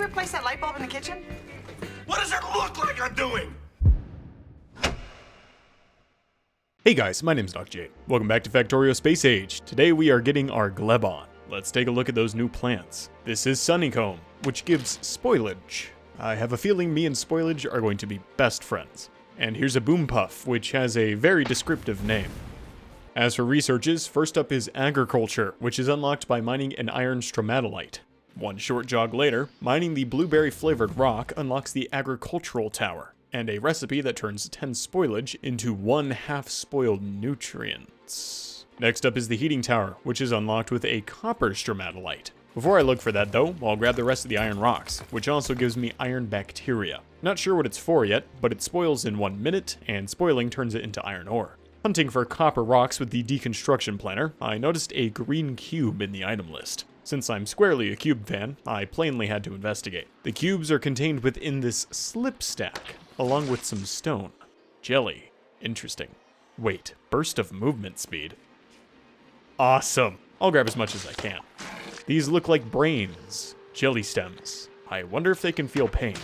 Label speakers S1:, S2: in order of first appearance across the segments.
S1: you replace that light bulb in the kitchen?
S2: What does it look like I'm doing?
S3: Hey guys, my name's DocJade. Welcome back to Factorio Space Age. Today we are getting our Gleba on. Let's take a look at those new plants. This is Sunnycomb, which gives spoilage. I have a feeling me and spoilage are going to be best friends. And here's a boom puff, which has a very descriptive name. As for researches, first up is agriculture, which is unlocked by mining an iron stromatolite. One short jog later, mining the blueberry flavored rock unlocks the agricultural tower, and a recipe that turns 10 spoilage into 1 half spoiled nutrients. Next up is the heating tower, which is unlocked with a copper stromatolite. Before I look for that though, I'll grab the rest of the iron rocks, which also gives me iron bacteria. Not sure what it's for yet, but it spoils in 1 minute, and spoiling turns it into iron ore. Hunting for copper rocks with the deconstruction planner, I noticed a green cube in the item list. Since I'm squarely a cube fan, I plainly had to investigate. The cubes are contained within this slip stack, along with some stone. Jelly. Interesting. Wait, burst of movement speed. Awesome. I'll grab as much as I can. These look like brains. Jelly stems. I wonder if they can feel pain.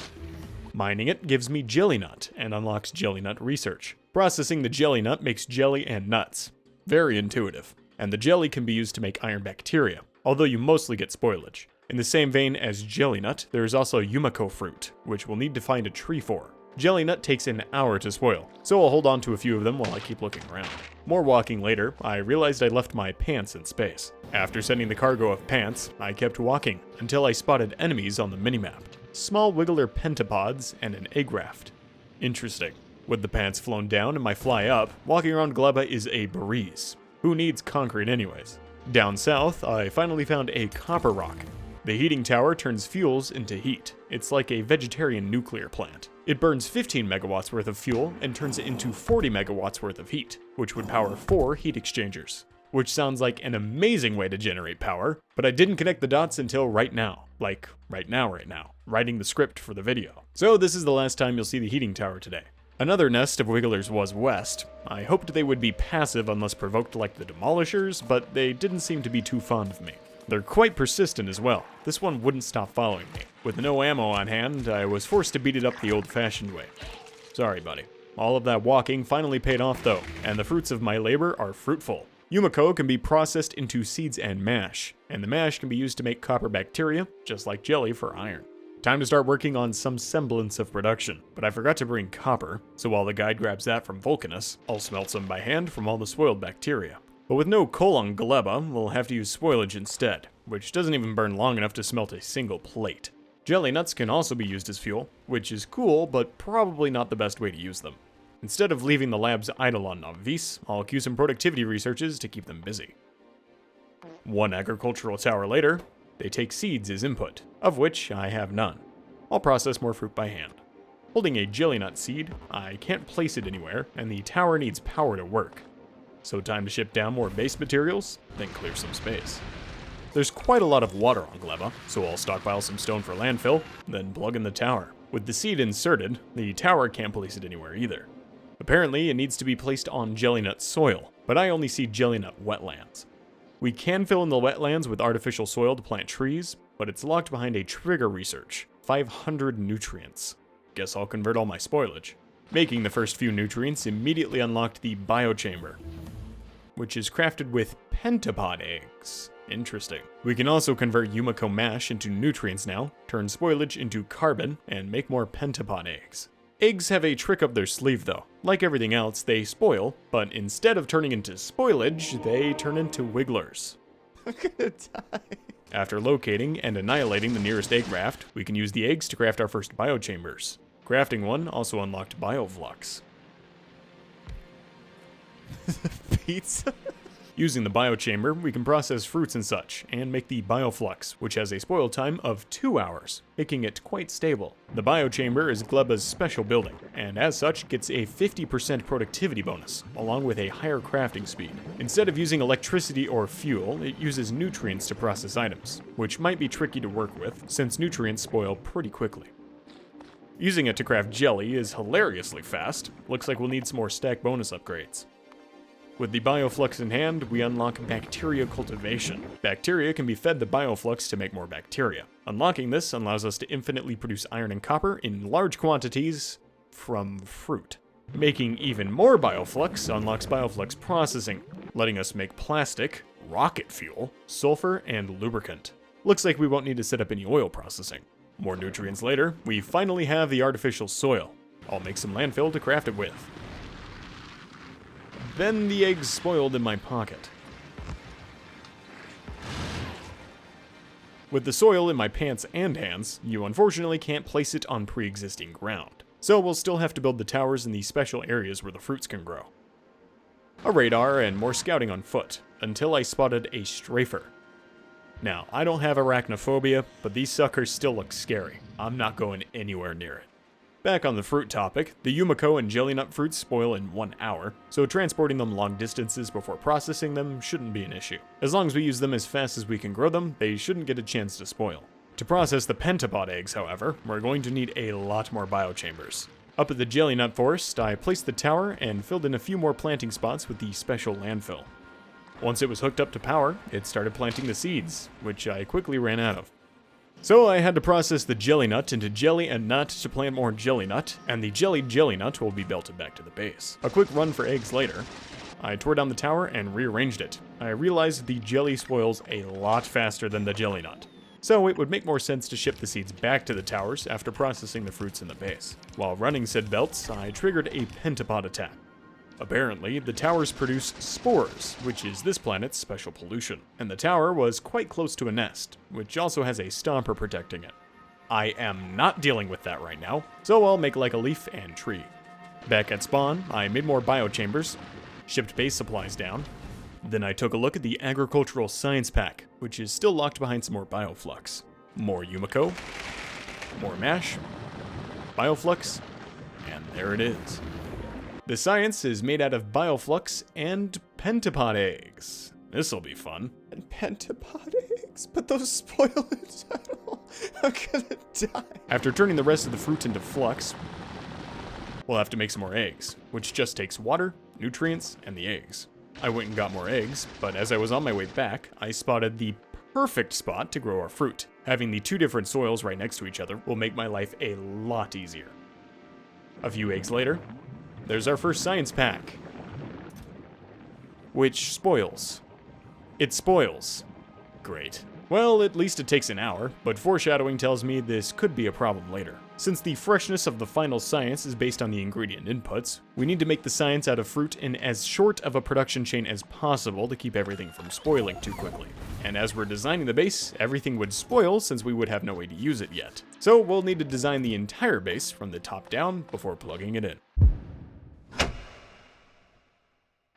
S3: Mining it gives me jelly nut and unlocks jelly nut research. Processing the jelly nut makes jelly and nuts. Very intuitive. And the jelly can be used to make iron bacteria, although you mostly get spoilage. In the same vein as jelly nut, there is also Yumiko fruit, which we'll need to find a tree for. Jelly nut takes an hour to spoil, so I'll hold on to a few of them while I keep looking around. More walking later, I realized I left my pants in space. After sending the cargo of pants, I kept walking until I spotted enemies on the minimap. Small wiggler pentapods and an egg raft. Interesting. With the pants flown down and my fly up, walking around Gleba is a breeze. Who needs concrete anyways? Down south, I finally found a copper rock. The heating tower turns fuels into heat. It's like a vegetarian nuclear plant. It burns 15 megawatts worth of fuel and turns it into 40 megawatts worth of heat, which would power 4 heat exchangers. Which sounds like an amazing way to generate power, but I didn't connect the dots until right now. Like, right now, writing the script for the video. So this is the last time you'll see the heating tower today. Another nest of wigglers was west. I hoped they would be passive unless provoked like the demolishers, but they didn't seem to be too fond of me. They're quite persistent as well. This one wouldn't stop following me. With no ammo on hand, I was forced to beat it up the old-fashioned way. Sorry, buddy. All of that walking finally paid off though, and the fruits of my labor are fruitful. Yumiko can be processed into seeds and mash, and the mash can be used to make copper bacteria, just like jelly for iron. Time to start working on some semblance of production, but I forgot to bring copper, so while the guide grabs that from Vulcanus, I'll smelt some by hand from all the spoiled bacteria. But with no coal on Gleba, we'll have to use spoilage instead, which doesn't even burn long enough to smelt a single plate. Jelly nuts can also be used as fuel, which is cool, but probably not the best way to use them. Instead of leaving the labs idle on Novis, I'll queue some productivity researches to keep them busy. One agricultural tower later, they take seeds as input, of which I have none. I'll process more fruit by hand. Holding a jelly nut seed, I can't place it anywhere, and the tower needs power to work. So time to ship down more base materials, then clear some space. There's quite a lot of water on Gleba, so I'll stockpile some stone for landfill, then plug in the tower. With the seed inserted, the tower can't place it anywhere either. Apparently, it needs to be placed on jelly nut soil, but I only see jelly nut wetlands. We can fill in the wetlands with artificial soil to plant trees, but it's locked behind a trigger research, 500 nutrients. Guess I'll convert all my spoilage. Making the first few nutrients immediately unlocked the biochamber, which is crafted with pentapod eggs. Interesting. We can also convert Yumiko mash into nutrients now, turn spoilage into carbon, and make more pentapod eggs. Eggs have a trick up their sleeve though. Like everything else, they spoil, but instead of turning into spoilage, they turn into wigglers.
S4: I'm gonna die.
S3: After locating and annihilating the nearest egg raft, we can use the eggs to craft our first biochambers. Crafting one also unlocked bioflux.
S4: Pizza?
S3: Using the biochamber, we can process fruits and such, and make the bioflux, which has a spoil time of 2 hours, making it quite stable. The biochamber is Gleba's special building, and as such gets a 50% productivity bonus, along with a higher crafting speed. Instead of using electricity or fuel, it uses nutrients to process items, which might be tricky to work with, since nutrients spoil pretty quickly. Using it to craft jelly is hilariously fast. Looks like we'll need some more stack bonus upgrades. With the bioflux in hand, we unlock bacteria cultivation. Bacteria can be fed the bioflux to make more bacteria. Unlocking this allows us to infinitely produce iron and copper in large quantities from fruit. Making even more bioflux unlocks bioflux processing, letting us make plastic, rocket fuel, sulfur, and lubricant. Looks like we won't need to set up any oil processing. More nutrients later, we finally have the artificial soil. I'll make some landfill to craft it with. Then the eggs spoiled in my pocket. With the soil in my pants and hands, you unfortunately can't place it on pre-existing ground. So we'll still have to build the towers in the special areas where the fruits can grow. A radar and more scouting on foot, until I spotted a strafer. Now, I don't have arachnophobia, but these suckers still look scary. I'm not going anywhere near it. Back on the fruit topic, the Yumiko and jelly nut fruits spoil in 1 hour, so transporting them long distances before processing them shouldn't be an issue. As long as we use them as fast as we can grow them, they shouldn't get a chance to spoil. To process the pentapod eggs, however, we're going to need a lot more biochambers. Up at the jelly nut forest, I placed the tower and filled in a few more planting spots with the special landfill. Once it was hooked up to power, it started planting the seeds, which I quickly ran out of. So I had to process the jelly nut into jelly and nut to plant more jelly nut, and the jelly nut will be belted back to the base. A quick run for eggs later, I tore down the tower and rearranged it. I realized the jelly spoils a lot faster than the jelly nut, so it would make more sense to ship the seeds back to the towers after processing the fruits in the base. While running said belts, I triggered a pentapod attack. Apparently, the towers produce spores, which is this planet's special pollution, and the tower was quite close to a nest, which also has a stomper protecting it. I am not dealing with that right now, so I'll make like a leaf and tree. Back at spawn, I made more biochambers, shipped base supplies down, then I took a look at the agricultural science pack, which is still locked behind some more bioflux. More Yumiko, more mash, bioflux, and there it is. The science is made out of bioflux and pentapod eggs. This'll be fun.
S4: And pentapod eggs? But those spoil it. I'm gonna die.
S3: After turning the rest of the fruit into flux, we'll have to make some more eggs, which just takes water, nutrients, and the eggs. I went and got more eggs, but as I was on my way back, I spotted the perfect spot to grow our fruit. Having the 2 different soils right next to each other will make my life a lot easier. A few eggs later, there's our first science pack. Which spoils. It spoils. Great. Well, at least it takes an hour, but foreshadowing tells me this could be a problem later. Since the freshness of the final science is based on the ingredient inputs, we need to make the science out of fruit in as short of a production chain as possible to keep everything from spoiling too quickly. And as we're designing the base, everything would spoil since we would have no way to use it yet. So we'll need to design the entire base from the top down before plugging it in.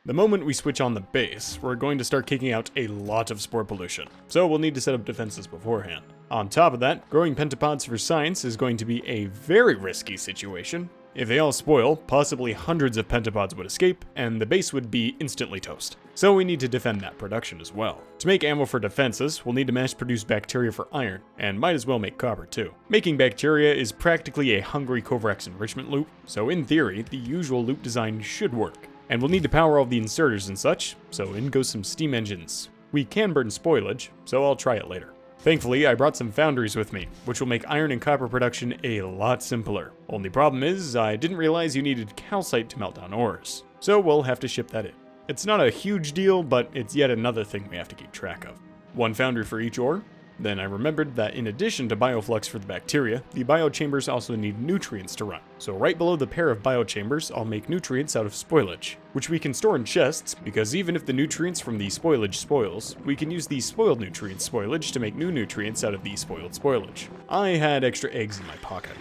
S3: The moment we switch on the base, we're going to start kicking out a lot of spore pollution, so we'll need to set up defenses beforehand. On top of that, growing pentapods for science is going to be a very risky situation. If they all spoil, possibly hundreds of pentapods would escape, and the base would be instantly toast. So we need to defend that production as well. To make ammo for defenses, we'll need to mass produce bacteria for iron, and might as well make copper too. Making bacteria is practically a hungry Kovrax enrichment loop, so in theory, the usual loop design should work. And we'll need to power all the inserters and such, so in goes some steam engines. We can burn spoilage, so I'll try it later. Thankfully, I brought some foundries with me, which will make iron and copper production a lot simpler. Only problem is, I didn't realize you needed calcite to melt down ores, so we'll have to ship that in. It's not a huge deal, but it's yet another thing we have to keep track of. 1 foundry for each ore. Then I remembered that in addition to bioflux for the bacteria, the biochambers also need nutrients to run. So right below the pair of biochambers, I'll make nutrients out of spoilage, which we can store in chests, because even if the nutrients from the spoilage spoils, we can use the spoiled nutrient spoilage to make new nutrients out of the spoiled spoilage. I had extra eggs in my pocket.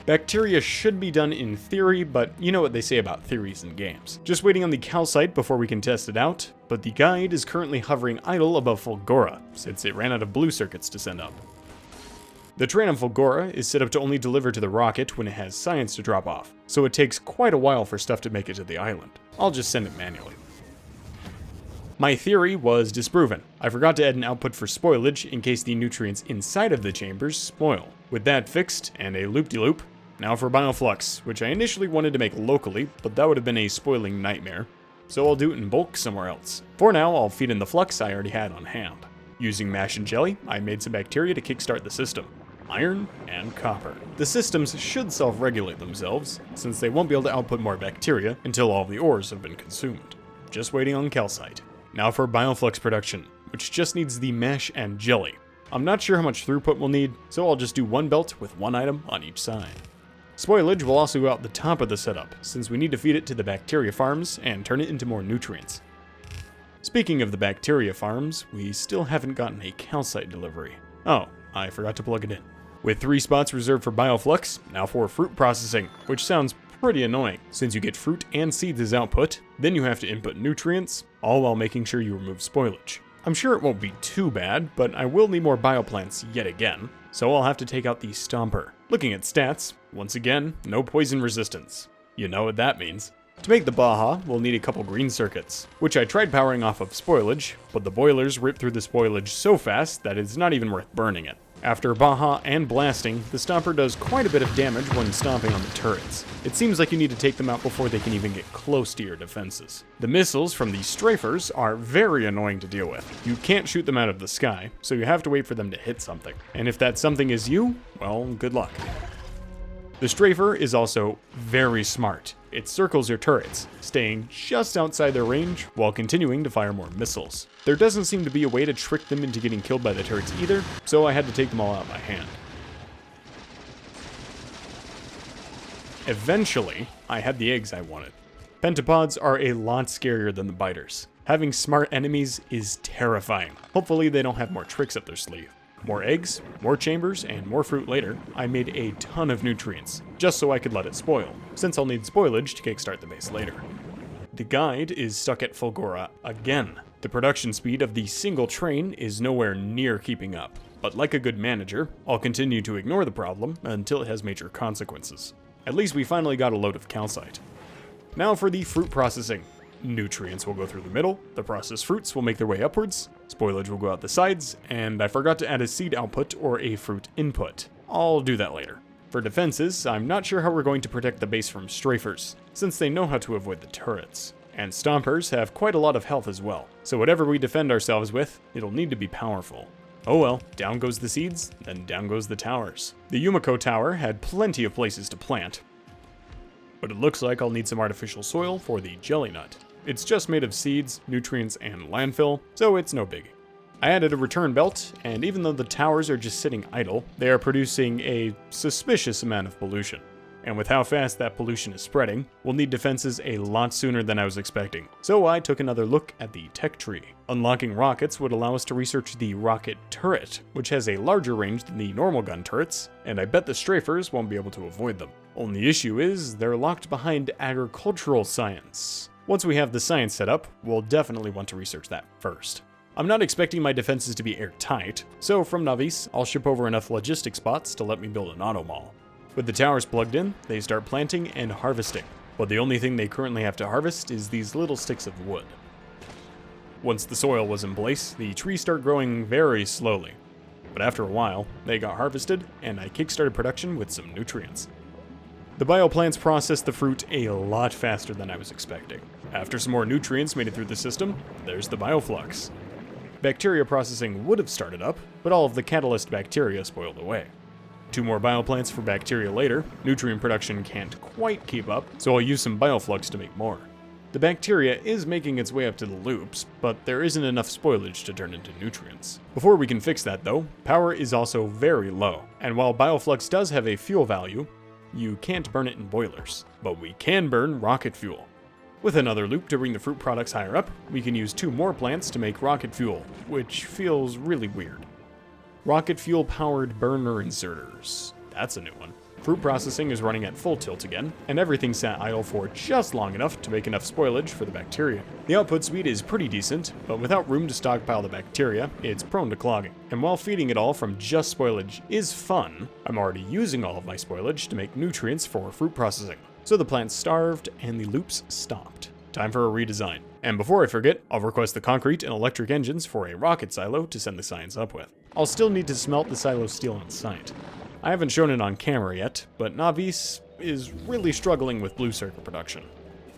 S3: Bacteria should be done in theory, but you know what they say about theories in games. Just waiting on the calcite before we can test it out, but the guide is currently hovering idle above Fulgora, since it ran out of blue circuits to send up. The train on Fulgora is set up to only deliver to the rocket when it has science to drop off, so it takes quite a while for stuff to make it to the island. I'll just send it manually. My theory was disproven. I forgot to add an output for spoilage in case the nutrients inside of the chambers spoil. With that fixed, and a loop-de-loop, Now for Bioflux, which I initially wanted to make locally, but that would have been a spoiling nightmare. So I'll do it in bulk somewhere else. For now, I'll feed in the flux I already had on hand. Using mash and jelly, I made some bacteria to kickstart the system. Iron and copper. The systems should self-regulate themselves, since they won't be able to output more bacteria until all the ores have been consumed. Just waiting on calcite. Now for Bioflux production, which just needs the mash and jelly. I'm not sure how much throughput we'll need, so I'll just do one belt with one item on each side. Spoilage will also go out the top of the setup, since we need to feed it to the bacteria farms and turn it into more nutrients. Speaking of the bacteria farms, we still haven't gotten a calcite delivery. Oh, I forgot to plug it in. With 3 spots reserved for Bioflux, now for fruit processing, which sounds pretty annoying, since you get fruit and seeds as output, then you have to input nutrients, all while making sure you remove spoilage. I'm sure it won't be too bad, but I will need more bioplants yet again, so I'll have to take out the Stomper. Looking at stats, once again, no poison resistance. You know what that means. To make the Baja, we'll need a couple green circuits, which I tried powering off of spoilage, but the boilers rip through the spoilage so fast that it's not even worth burning it. After Baja and blasting, the Stomper does quite a bit of damage when stomping on the turrets. It seems like you need to take them out before they can even get close to your defenses. The missiles from the strafers are very annoying to deal with. You can't shoot them out of the sky, so you have to wait for them to hit something. And if that something is you, well, good luck. The strafer is also very smart. It circles your turrets, staying just outside their range while continuing to fire more missiles. There doesn't seem to be a way to trick them into getting killed by the turrets either, so I had to take them all out by hand. Eventually, I had the eggs I wanted. Pentapods are a lot scarier than the biters. Having smart enemies is terrifying. Hopefully they don't have more tricks up their sleeve. More eggs, more chambers, and more fruit later, I made a ton of nutrients, just so I could let it spoil, since I'll need spoilage to kickstart the base later. The guide is stuck at Fulgora again. The production speed of the single train is nowhere near keeping up, but like a good manager, I'll continue to ignore the problem until it has major consequences. At least we finally got a load of calcite. Now for the fruit processing. Nutrients will go through the middle, the processed fruits will make their way upwards, spoilage will go out the sides, and I forgot to add a seed output or a fruit input. I'll do that later. For defenses, I'm not sure how we're going to protect the base from strafers, since they know how to avoid the turrets. And stompers have quite a lot of health as well, so whatever we defend ourselves with, it'll need to be powerful. Oh well, down goes the seeds, then down goes the towers. The Yumiko Tower had plenty of places to plant, but it looks like I'll need some artificial soil for the jelly nut. It's just made of seeds, nutrients, and landfill, so it's no biggie. I added a return belt, and even though the towers are just sitting idle, they are producing a suspicious amount of pollution. And with how fast that pollution is spreading, we'll need defenses a lot sooner than I was expecting. So I took another look at the tech tree. Unlocking rockets would allow us to research the rocket turret, which has a larger range than the normal gun turrets, and I bet the strafers won't be able to avoid them. Only issue is, they're locked behind agricultural science. Once we have the science set up, we'll definitely want to research that first. I'm not expecting my defenses to be airtight, so from Navis, I'll ship over enough logistic spots to let me build an auto mall. With the towers plugged in, they start planting and harvesting, but the only thing they currently have to harvest is these little sticks of wood. Once the soil was in place, the trees start growing very slowly, but after a while, they got harvested, and I kickstarted production with some nutrients. The bioplants process the fruit a lot faster than I was expecting. After some more nutrients made it through the system, there's the bioflux. Bacteria processing would have started up, but all of the catalyst bacteria spoiled away. 2 more bioplants for bacteria later, nutrient production can't quite keep up, so I'll use some bioflux to make more. The bacteria is making its way up to the loops, but there isn't enough spoilage to turn into nutrients. Before we can fix that though, power is also very low, and while bioflux does have a fuel value, you can't burn it in boilers, but we can burn rocket fuel. With another loop to bring the fruit products higher up, we can use 2 more plants to make rocket fuel, which feels really weird. Rocket fuel powered burner inserters. That's a new one. Fruit processing is running at full tilt again, and everything sat idle for just long enough to make enough spoilage for the bacteria. The output speed is pretty decent, but without room to stockpile the bacteria, it's prone to clogging. And while feeding it all from just spoilage is fun, I'm already using all of my spoilage to make nutrients for fruit processing. So the plants starved and the loops stopped. Time for a redesign. And before I forget, I'll request the concrete and electric engines for a rocket silo to send the science up with. I'll still need to smelt the silo steel on site. I haven't shown it on camera yet, but Navis is really struggling with blue circuit production.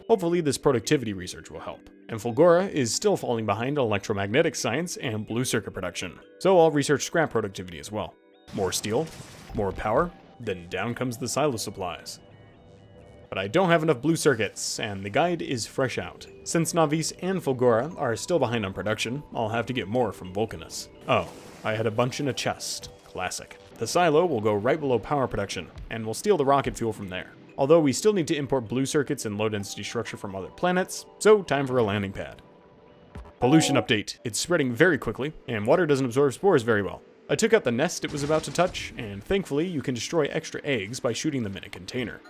S3: Hopefully this productivity research will help. And Fulgora is still falling behind electromagnetic science and blue circuit production, so I'll research scrap productivity as well. More steel, more power, then down comes the silo supplies. But I don't have enough blue circuits, and the guide is fresh out. Since Navis and Fulgora are still behind on production, I'll have to get more from Vulcanus. Oh, I had a bunch in a chest. Classic. The silo will go right below power production, and we'll steal the rocket fuel from there. Although we still need to import blue circuits and low density structure from other planets, so time for a landing pad. Pollution update. It's spreading very quickly, and water doesn't absorb spores very well. I took out the nest it was about to touch, and thankfully you can destroy extra eggs by shooting them in a container.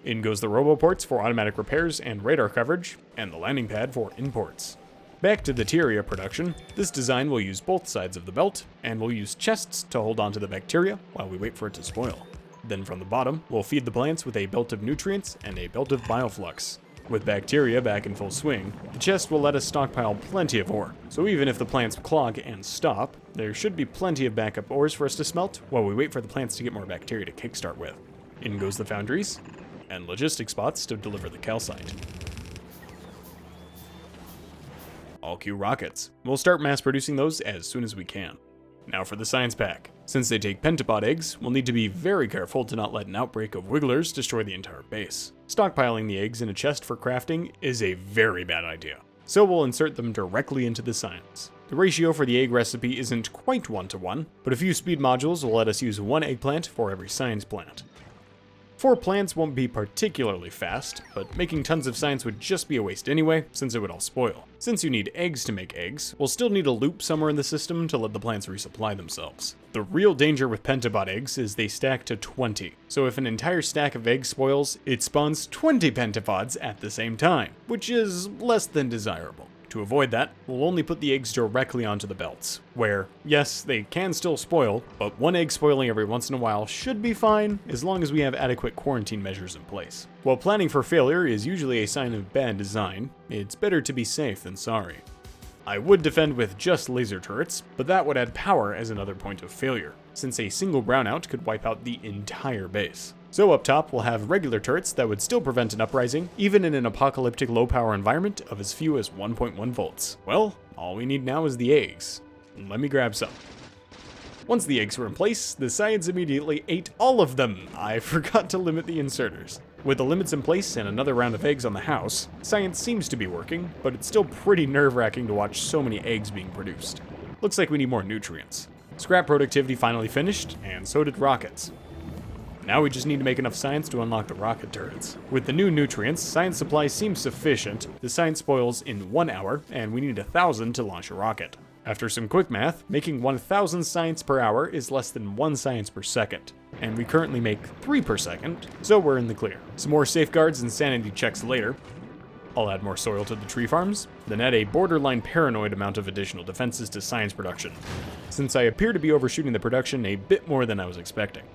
S3: In goes the roboports for automatic repairs and radar coverage, and the landing pad for imports. Back to the Tyria production. This design will use both sides of the belt, and we'll use chests to hold onto the bacteria while we wait for it to spoil. Then from the bottom, we'll feed the plants with a belt of nutrients and a belt of bioflux. With bacteria back in full swing, the chest will let us stockpile plenty of ore, so even if the plants clog and stop, there should be plenty of backup ores for us to smelt while we wait for the plants to get more bacteria to kickstart with. In goes the foundries, and logistic spots to deliver the calcite. All Q rockets. We'll start mass producing those as soon as we can. Now for the science pack. Since they take pentapod eggs, we'll need to be very careful to not let an outbreak of wigglers destroy the entire base. Stockpiling the eggs in a chest for crafting is a very bad idea, so we'll insert them directly into the science. The ratio for the egg recipe isn't quite 1-to-1, but a few speed modules will let us use 1 eggplant for every science plant. 4 plants won't be particularly fast, but making tons of science would just be a waste anyway, since it would all spoil. Since you need eggs to make eggs, we'll still need a loop somewhere in the system to let the plants resupply themselves. The real danger with pentapod eggs is they stack to 20, so if an entire stack of eggs spoils, it spawns 20 pentapods at the same time, which is less than desirable. To avoid that, we'll only put the eggs directly onto the belts, where, yes, they can still spoil, but 1 egg spoiling every once in a while should be fine, as long as we have adequate quarantine measures in place. While planning for failure is usually a sign of bad design, it's better to be safe than sorry. I would defend with just laser turrets, but that would add power as another point of failure, since a single brownout could wipe out the entire base. So up top, we'll have regular turrets that would still prevent an uprising, even in an apocalyptic low-power environment of as few as 1.1 volts. Well, all we need now is the eggs. Let me grab some. Once the eggs were in place, the science immediately ate all of them. I forgot to limit the inserters. With the limits in place and another round of eggs on the house, science seems to be working, but it's still pretty nerve-wracking to watch so many eggs being produced. Looks like we need more nutrients. Scrap productivity finally finished, and so did rockets. Now we just need to make enough science to unlock the rocket turrets. With the new nutrients, science supply seems sufficient. The science spoils in 1 hour, and we need 1,000 to launch a rocket. After some quick math, making 1,000 science per hour is less than 1 science per second, and we currently make 3 per second, so we're in the clear. Some more safeguards and sanity checks later. I'll add more soil to the tree farms, then add a borderline paranoid amount of additional defenses to science production, since I appear to be overshooting the production a bit more than I was expecting.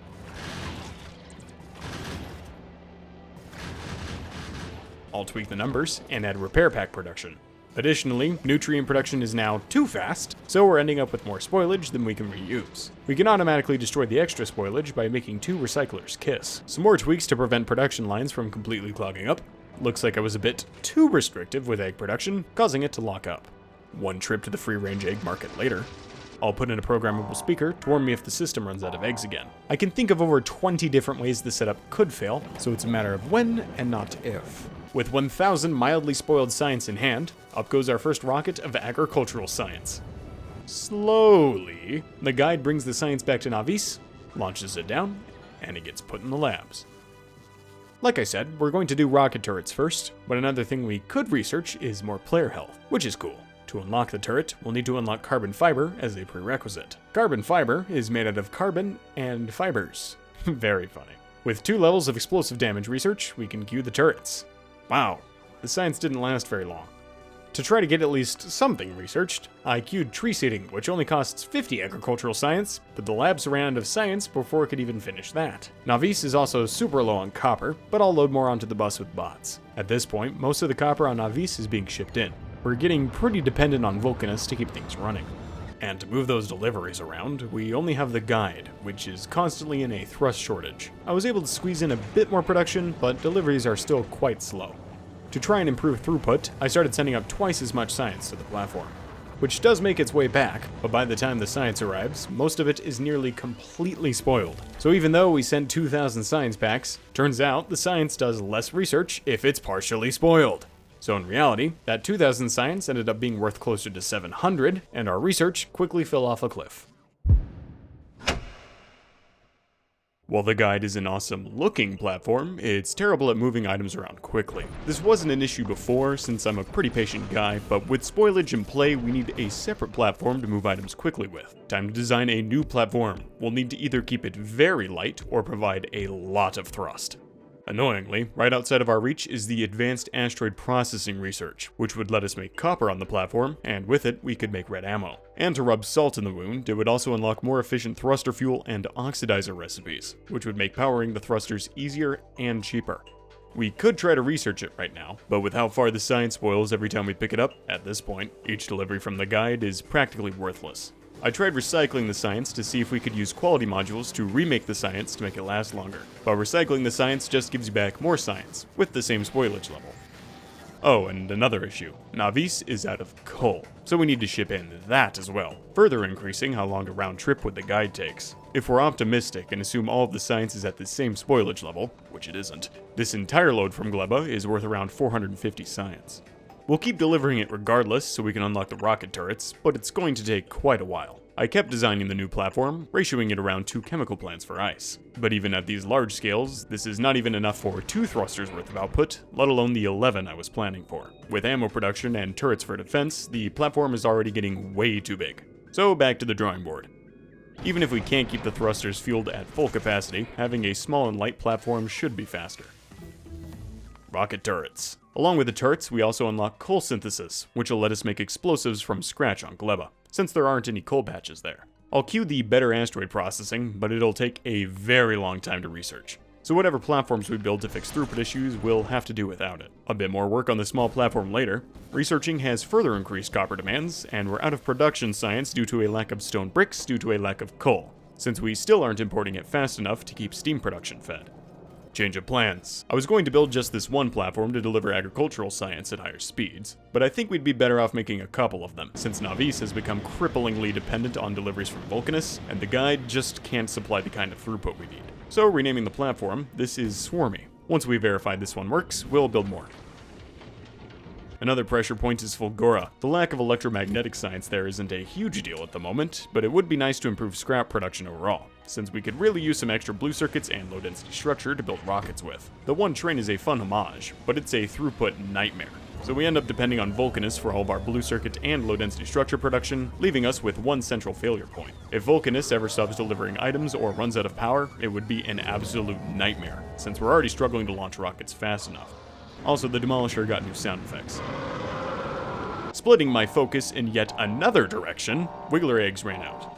S3: I'll tweak the numbers and add repair pack production. Additionally, nutrient production is now too fast, so we're ending up with more spoilage than we can reuse. We can automatically destroy the extra spoilage by making 2 recyclers kiss. Some more tweaks to prevent production lines from completely clogging up. Looks like I was a bit too restrictive with egg production, causing it to lock up. 1 trip to the free-range egg market later. I'll put in a programmable speaker to warn me if the system runs out of eggs again. I can think of over 20 different ways the setup could fail, so it's a matter of when and not if. With 1,000 mildly spoiled science in hand, up goes our first rocket of agricultural science. Slowly, the guide brings the science back to Navis, launches it down, and it gets put in the labs. Like I said, we're going to do rocket turrets first, but another thing we could research is more player health, which is cool. To unlock the turret, we'll need to unlock carbon fiber as a prerequisite. Carbon fiber is made out of carbon and fibers. Very funny. With 2 levels of explosive damage research, we can queue the turrets. Wow, the science didn't last very long. To try to get at least something researched, I queued tree seeding, which only costs 50 agricultural science, but the labs ran out of science before it could even finish that. Navis is also super low on copper, but I'll load more onto the bus with bots. At this point, most of the copper on Navis is being shipped in. We're getting pretty dependent on Vulcanus to keep things running. And to move those deliveries around, we only have the guide, which is constantly in a thrust shortage. I was able to squeeze in a bit more production, but deliveries are still quite slow. To try and improve throughput, I started sending up twice as much science to the platform, which does make its way back, but by the time the science arrives, most of it is nearly completely spoiled. So even though we sent 2,000 science packs, turns out the science does less research if it's partially spoiled. So in reality, that 2,000 science ended up being worth closer to 700, and our research quickly fell off a cliff. While the guide is an awesome looking platform, it's terrible at moving items around quickly. This wasn't an issue before, since I'm a pretty patient guy, but with spoilage in play, we need a separate platform to move items quickly with. Time to design a new platform. We'll need to either keep it very light or provide a lot of thrust. Annoyingly, right outside of our reach is the Advanced Asteroid Processing Research, which would let us make copper on the platform, and with it, we could make red ammo. And to rub salt in the wound, it would also unlock more efficient thruster fuel and oxidizer recipes, which would make powering the thrusters easier and cheaper. We could try to research it right now, but with how far the science spoils every time we pick it up, at this point, each delivery from the guide is practically worthless. I tried recycling the science to see if we could use quality modules to remake the science to make it last longer, but recycling the science just gives you back more science, with the same spoilage level. Oh, and another issue. Navis is out of coal, so we need to ship in that as well, further increasing how long a round trip with the guide takes. If we're optimistic and assume all of the science is at the same spoilage level, which it isn't, this entire load from Gleba is worth around 450 science. We'll keep delivering it regardless so we can unlock the rocket turrets, but it's going to take quite a while. I kept designing the new platform, ratioing it around 2 chemical plants for ice. But even at these large scales, this is not even enough for 2 thrusters worth of output, let alone the 11 I was planning for. With ammo production and turrets for defense, the platform is already getting way too big. So back to the drawing board. Even if we can't keep the thrusters fueled at full capacity, having a small and light platform should be faster. Rocket turrets. Along with the turrets, we also unlock coal synthesis, which will let us make explosives from scratch on Gleba, since there aren't any coal patches there. I'll queue the better asteroid processing, but it'll take a very long time to research. So whatever platforms we build to fix throughput issues, we'll have to do without it. A bit more work on the small platform later. Researching has further increased copper demands, and we're out of production science due to a lack of stone bricks due to a lack of coal, since we still aren't importing it fast enough to keep steam production fed. Change of plans. I was going to build just this one platform to deliver agricultural science at higher speeds, but I think we'd be better off making a couple of them, since Navis has become cripplingly dependent on deliveries from Vulcanus, and the guide just can't supply the kind of throughput we need. So renaming the platform, this is Swarmy. Once we verify this one works, we'll build more. Another pressure point is Fulgora. The lack of electromagnetic science there isn't a huge deal at the moment, but it would be nice to improve scrap production overall, since we could really use some extra blue circuits and low density structure to build rockets with. The one train is a fun homage, but it's a throughput nightmare. So we end up depending on Vulcanus for all of our blue circuit and low density structure production, leaving us with one central failure point. If Vulcanus ever stops delivering items or runs out of power, it would be an absolute nightmare, since we're already struggling to launch rockets fast enough. Also, the Demolisher got new sound effects. Splitting my focus in yet another direction, Wiggler eggs ran out.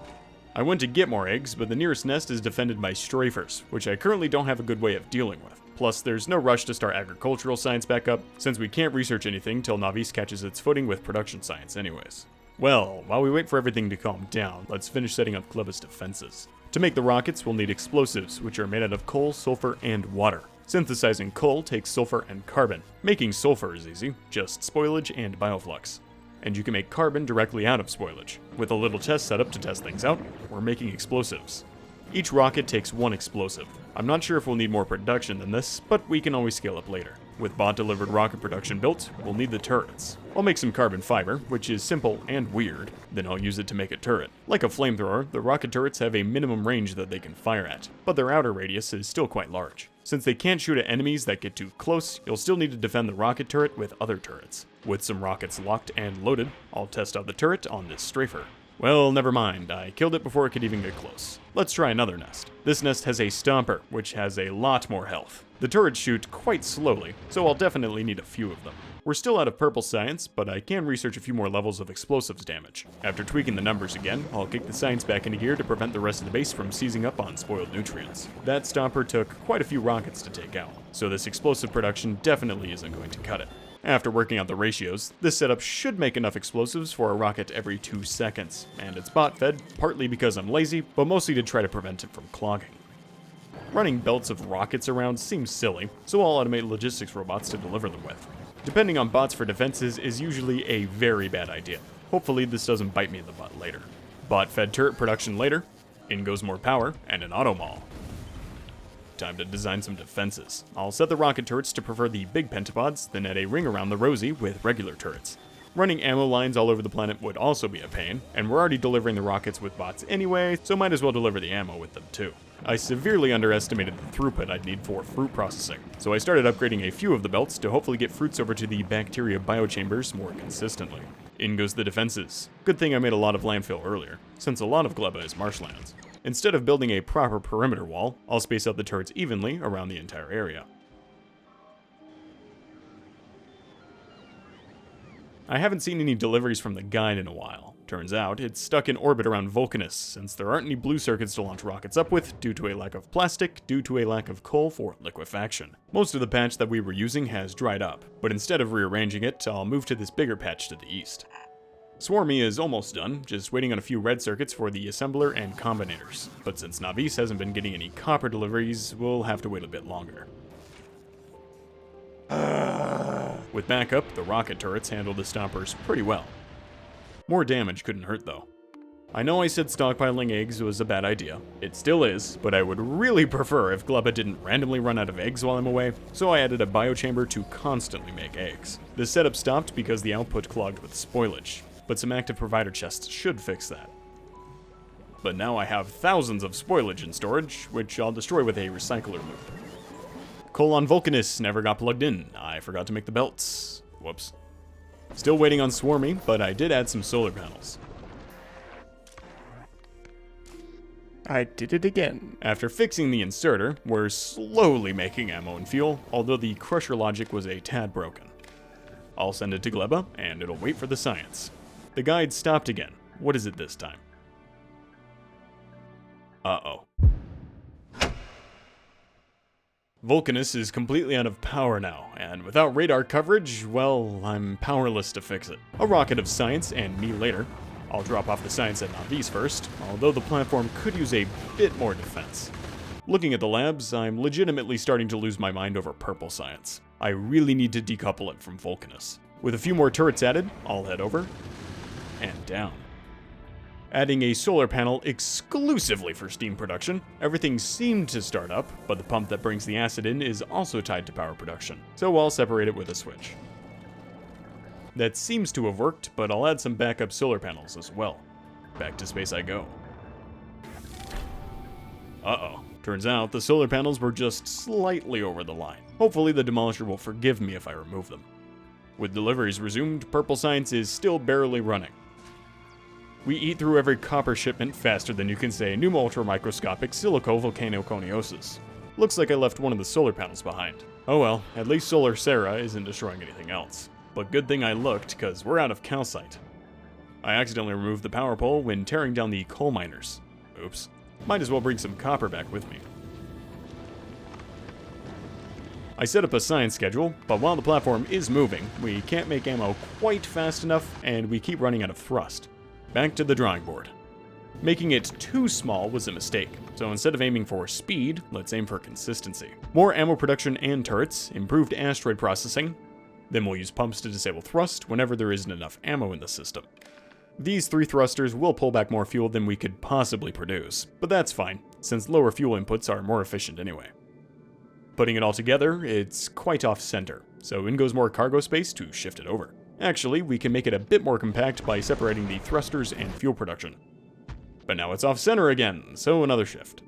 S3: I went to get more eggs, but the nearest nest is defended by strafers, which I currently don't have a good way of dealing with. Plus, there's no rush to start agricultural science back up, since we can't research anything till Navis catches its footing with production science anyways. Well, while we wait for everything to calm down, let's finish setting up Gleba's defenses. To make the rockets, we'll need explosives, which are made out of coal, sulfur, and water. Synthesizing coal takes sulfur and carbon. Making sulfur is easy, just spoilage and bioflux. And you can make carbon directly out of spoilage. With a little test setup to test things out, we're making explosives. Each rocket takes 1 explosive. I'm not sure if we'll need more production than this, but we can always scale up later. With bot-delivered rocket production built, we'll need the turrets. I'll make some carbon fiber, which is simple and weird, then I'll use it to make a turret. Like a flamethrower, the rocket turrets have a minimum range that they can fire at, but their outer radius is still quite large. Since they can't shoot at enemies that get too close, you'll still need to defend the rocket turret with other turrets. With some rockets locked and loaded, I'll test out the turret on this strafer. Well, never mind, I killed it before it could even get close. Let's try another nest. This nest has a stomper, which has a lot more health. The turrets shoot quite slowly, so I'll definitely need a few of them. We're still out of purple science, but I can research a few more levels of explosives damage. After tweaking the numbers again, I'll kick the science back into gear to prevent the rest of the base from seizing up on spoiled nutrients. That stomper took quite a few rockets to take out, so this explosive production definitely isn't going to cut it. After working out the ratios, this setup should make enough explosives for a rocket every 2 seconds, and it's bot fed, partly because I'm lazy, but mostly to try to prevent it from clogging. Running belts of rockets around seems silly, so I'll automate logistics robots to deliver them with. Depending on bots for defenses is usually a very bad idea. Hopefully this doesn't bite me in the butt later. Bot fed turret production later, in goes more power, and an auto mall. Time to design some defenses. I'll set the rocket turrets to prefer the big pentapods, then add a ring around the Rosie with regular turrets. Running ammo lines all over the planet would also be a pain, and we're already delivering the rockets with bots anyway, so might as well deliver the ammo with them too. I severely underestimated the throughput I'd need for fruit processing, so I started upgrading a few of the belts to hopefully get fruits over to the bacteria biochambers more consistently. In goes the defenses. Good thing I made a lot of landfill earlier, since a lot of Gleba is marshlands. Instead of building a proper perimeter wall, I'll space out the turrets evenly around the entire area. I haven't seen any deliveries from the guide in a while. Turns out, it's stuck in orbit around Vulcanus, since there aren't any blue circuits to launch rockets up with due to a lack of plastic, due to a lack of coal for liquefaction. Most of the patch that we were using has dried up, but instead of rearranging it, I'll move to this bigger patch to the east. Swarmy is almost done, just waiting on a few red circuits for the assembler and combinators. But since Navis hasn't been getting any copper deliveries, we'll have to wait a bit longer. With backup, the rocket turrets handle the stompers pretty well. More damage couldn't hurt though. I know I said stockpiling eggs was a bad idea. It still is, but I would really prefer if Gleba didn't randomly run out of eggs while I'm away, so I added a biochamber to constantly make eggs. This setup stopped because the output clogged with spoilage, but some active provider chests should fix that. But now I have thousands of spoilage in storage, which I'll destroy with a recycler loop. Coal on Vulcanus never got plugged in. I forgot to make the belts. Whoops. Still waiting on Swarmy, but I did add some solar panels.
S4: I did it again.
S3: After fixing the inserter, we're slowly making ammo and fuel, although the crusher logic was a tad broken. I'll send it to Gleba, and it'll wait for the science. The guide stopped again. What is it this time? Uh-oh. Vulcanus is completely out of power now, and without radar coverage, well, I'm powerless to fix it. A rocket of science, and me later. I'll drop off the science at Navis first, although the platform could use a bit more defense. Looking at the labs, I'm legitimately starting to lose my mind over purple science. I really need to decouple it from Vulcanus. With a few more turrets added, I'll head over and down. Adding a solar panel exclusively for steam production, everything seemed to start up, but the pump that brings the acid in is also tied to power production, so I'll separate it with a switch. That seems to have worked, but I'll add some backup solar panels as well. Back to space I go. Uh-oh. Turns out the solar panels were just slightly over the line. Hopefully the demolisher will forgive me if I remove them. With deliveries resumed, purple science is still barely running. We eat through every copper shipment faster than you can say pneumo-ultramicroscopic silico-volcanoconiosis. Looks like I left one of the solar panels behind. Oh well, at least Solar Sarah isn't destroying anything else. But good thing I looked, cause we're out of calcite. I accidentally removed the power pole when tearing down the coal miners. Oops. Might as well bring some copper back with me. I set up a science schedule, but while the platform is moving, we can't make ammo quite fast enough, and we keep running out of thrust. Back to the drawing board. Making it too small was a mistake, so instead of aiming for speed, let's aim for consistency. More ammo production and turrets, improved asteroid processing, then we'll use pumps to disable thrust whenever there isn't enough ammo in the system. These 3 thrusters will pull back more fuel than we could possibly produce, but that's fine, since lower fuel inputs are more efficient anyway. Putting it all together, it's quite off-center, so in goes more cargo space to shift it over. Actually, we can make it a bit more compact by separating the thrusters and fuel production. But now it's off-center again, so another shift.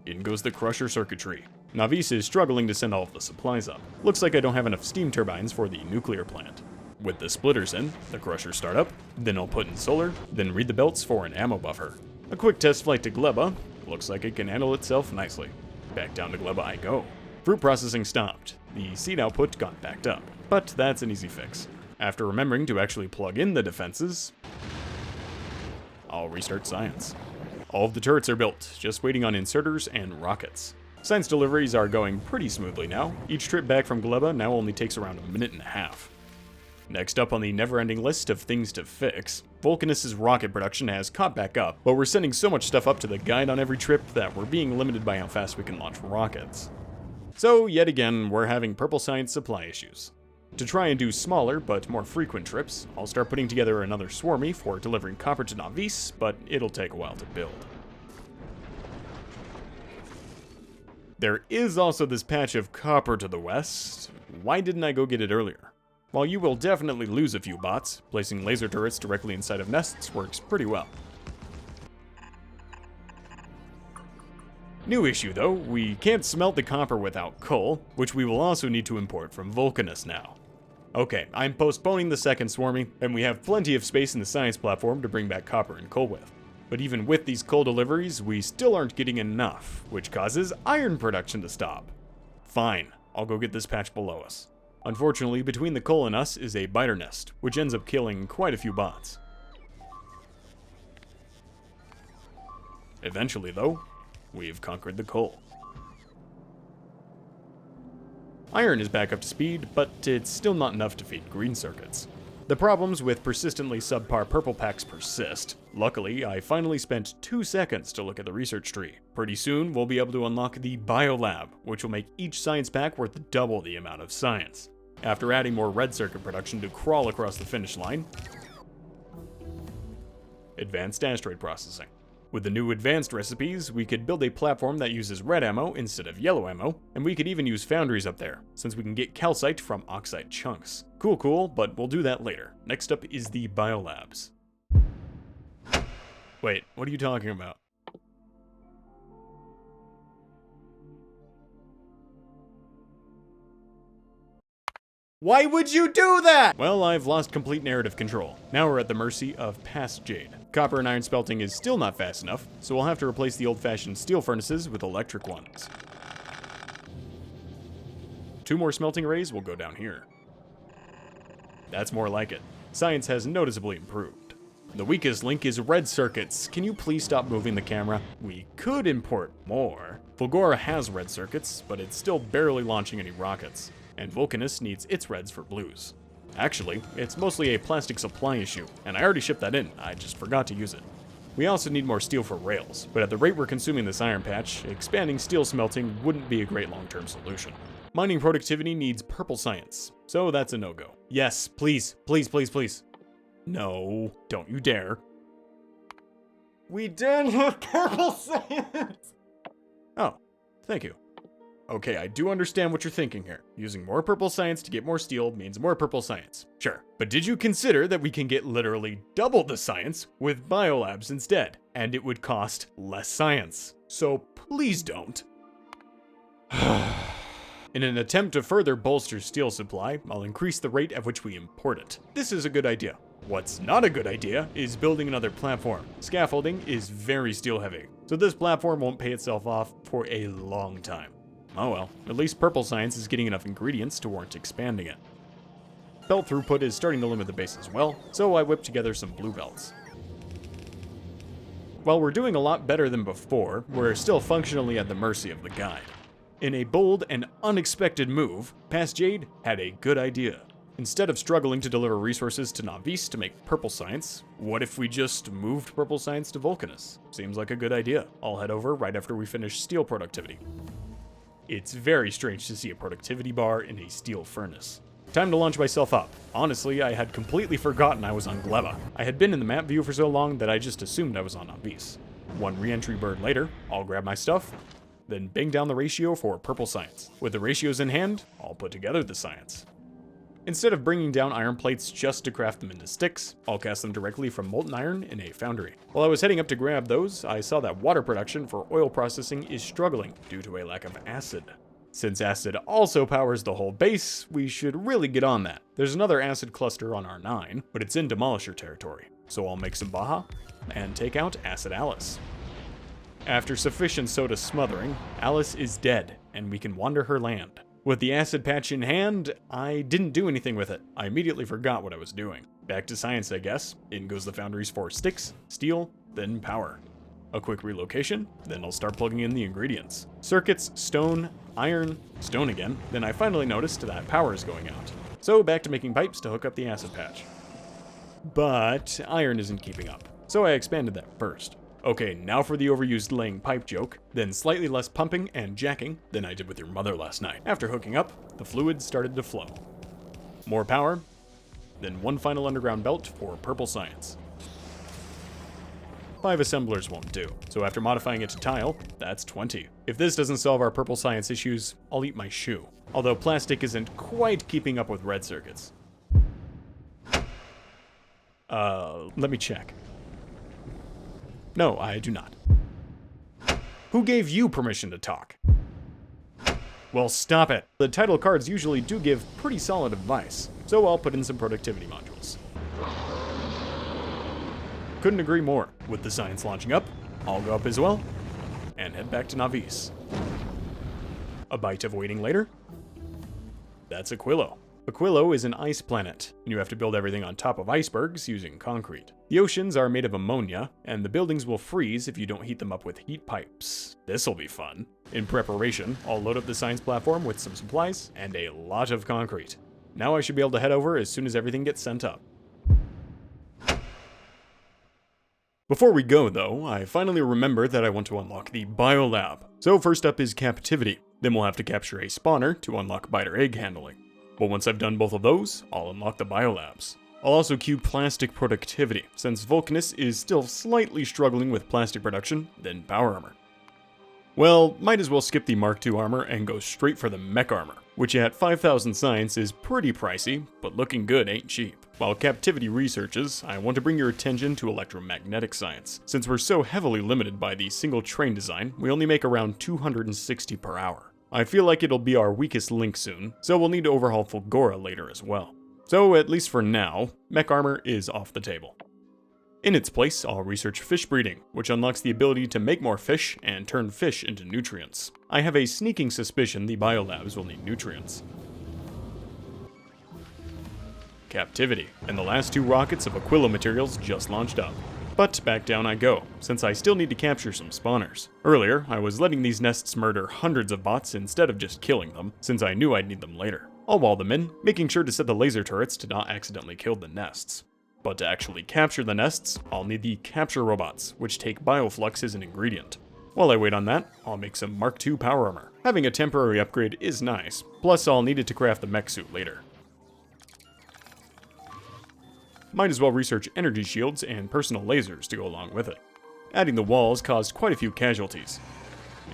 S3: In goes the crusher circuitry. Navis is struggling to send all of the supplies up. Looks like I don't have enough steam turbines for the nuclear plant. With the splitters in, the crusher start up, then I'll put in solar, then read the belts for an ammo buffer. A quick test flight to Gleba. Looks like it can handle itself nicely. Back down to Gleba I go. Fruit processing stopped. The seed output got backed up, but that's an easy fix. After remembering to actually plug in the defenses, I'll restart science. All of the turrets are built, just waiting on inserters and rockets. Science deliveries are going pretty smoothly now. Each trip back from Gleba now only takes around a minute and a half. Next up on the never-ending list of things to fix, Vulcanus' rocket production has caught back up, but we're sending so much stuff up to the guide on every trip that we're being limited by how fast we can launch rockets. So, yet again, we're having purple science supply issues. To try and do smaller but more frequent trips, I'll start putting together another Swarmy for delivering copper to Navis, but it'll take a while to build. There is also this patch of copper to the west. Why didn't I go get it earlier? While you will definitely lose a few bots, placing laser turrets directly inside of nests works pretty well. New issue though, we can't smelt the copper without coal, which we will also need to import from Vulcanus now. Okay, I'm postponing the second Swarmy, and we have plenty of space in the science platform to bring back copper and coal with. But even with these coal deliveries, we still aren't getting enough, which causes iron production to stop. Fine, I'll go get this patch below us. Unfortunately, between the coal and us is a biter nest, which ends up killing quite a few bots. Eventually, though, we've conquered the coal. Iron is back up to speed, but it's still not enough to feed green circuits. The problems with persistently subpar purple packs persist. Luckily, I finally spent 2 seconds to look at the research tree. Pretty soon, we'll be able to unlock the Biolab, which will make each science pack worth double the amount of science. After adding more red circuit production to crawl across the finish line, advanced asteroid processing. With the new advanced recipes, we could build a platform that uses red ammo instead of yellow ammo, and we could even use foundries up there, since we can get calcite from oxide chunks. Cool, but we'll do that later. Next up is the biolabs. Wait, what are you talking about? Why would you do that? Well, I've lost complete narrative control. Now we're at the mercy of past Jade. Copper and iron smelting is still not fast enough, so we'll have to replace the old-fashioned steel furnaces with electric ones. 2 more smelting arrays will go down here. That's more like it. Science has noticeably improved. The weakest link is red circuits. Can you please stop moving the camera? We could import more. Fulgora has red circuits, but it's still barely launching any rockets. And Vulcanus needs its reds for blues. Actually, it's mostly a plastic supply issue, and I already shipped that in, I just forgot to use it. We also need more steel for rails, but at the rate we're consuming this iron patch, expanding steel smelting wouldn't be a great long-term solution. Mining productivity needs purple science, so that's a no-go. Yes, please. No, don't you dare. We did have purple science! Oh, thank you. Okay, I do understand what you're thinking here. Using more purple science to get more steel means more purple science. Sure. But did you consider that we can get literally double the science with biolabs instead? And it would cost less science. So please don't. In an attempt to further bolster steel supply, I'll increase the rate at which we import it. This is a good idea. What's not a good idea is building another platform. Scaffolding is very steel heavy, so this platform won't pay itself off for a long time. Oh well, at least purple science is getting enough ingredients to warrant expanding it. Belt throughput is starting to limit the base as well, so I whipped together some blue belts. While we're doing a lot better than before, we're still functionally at the mercy of the guide. In a bold and unexpected move, Past Jade had a good idea. Instead of struggling to deliver resources to Navis to make purple science, what if we just moved purple science to Vulcanus? Seems like a good idea. I'll head over right after we finish steel productivity. It's very strange to see a productivity bar in a steel furnace. Time to launch myself up. Honestly, I had completely forgotten I was on Gleba. I had been in the map view for so long that I just assumed I was on Navis. 1 re-entry bird later, I'll grab my stuff, then bang down the ratio for purple science. With the ratios in hand, I'll put together the science. Instead of bringing down iron plates just to craft them into sticks, I'll cast them directly from molten iron in a foundry. While I was heading up to grab those, I saw that water production for oil processing is struggling due to a lack of acid. Since acid also powers the whole base, we should really get on that. There's another acid cluster on R9, but it's in Demolisher territory, so I'll make some Baja and take out Acid Alice. After sufficient soda smothering, Alice is dead, and we can wander her land. With the acid patch in hand, I didn't do anything with it. I immediately forgot what I was doing. Back to science, I guess. In goes the foundries for sticks, steel, then power. A quick relocation, then I'll start plugging in the ingredients. Circuits, stone, iron, stone again, then I finally noticed that power is going out. So back to making pipes to hook up the acid patch. But iron isn't keeping up, so I expanded that first. Okay, now for the overused laying pipe joke, then slightly less pumping and jacking than I did with your mother last night. After hooking up, the fluid started to flow. More power, then one final underground belt for purple science. 5 assemblers won't do, so after modifying it to tile, that's 20. If this doesn't solve our purple science issues, I'll eat my shoe. Although plastic isn't quite keeping up with red circuits. Let me check. No, I do not. Who gave you permission to talk? Well, stop it. The title cards usually do give pretty solid advice, so I'll put in some productivity modules. Couldn't agree more. With the science launching up, I'll go up as well, and head back to Navis. A bite of waiting later. That's Aquilo. Aquilo is an ice planet, and you have to build everything on top of icebergs using concrete. The oceans are made of ammonia, and the buildings will freeze if you don't heat them up with heat pipes. This'll be fun. In preparation, I'll load up the science platform with some supplies and a lot of concrete. Now I should be able to head over as soon as everything gets sent up. Before we go, though, I finally remember that I want to unlock the biolab. So first up is captivity. Then we'll have to capture a spawner to unlock biter egg handling. But once I've done both of those, I'll unlock the biolabs. I'll also queue plastic productivity, since Vulcanus is still slightly struggling with plastic production, then power armor. Well, might as well skip the Mark II armor and go straight for the mech armor, which at 5,000 science is pretty pricey, but looking good ain't cheap. While captivity researches, I want to bring your attention to electromagnetic science. Since we're so heavily limited by the single train design, we only make around 260 per hour. I feel like it'll be our weakest link soon, so we'll need to overhaul Fulgora later as well. So at least for now, mech armor is off the table. In its place, I'll research fish breeding, which unlocks the ability to make more fish and turn fish into nutrients. I have a sneaking suspicion the biolabs will need nutrients. Captivity, and the last 2 rockets of Aquilo materials just launched up. But back down I go, since I still need to capture some spawners. Earlier, I was letting these nests murder hundreds of bots instead of just killing them, since I knew I'd need them later. I'll wall them in, making sure to set the laser turrets to not accidentally kill the nests. But to actually capture the nests, I'll need the capture robots, which take bioflux as an ingredient. While I wait on that, I'll make some Mark II power armor. Having a temporary upgrade is nice, plus I'll need it to craft the mech suit later. Might as well research energy shields and personal lasers to go along with it. Adding the walls caused quite a few casualties.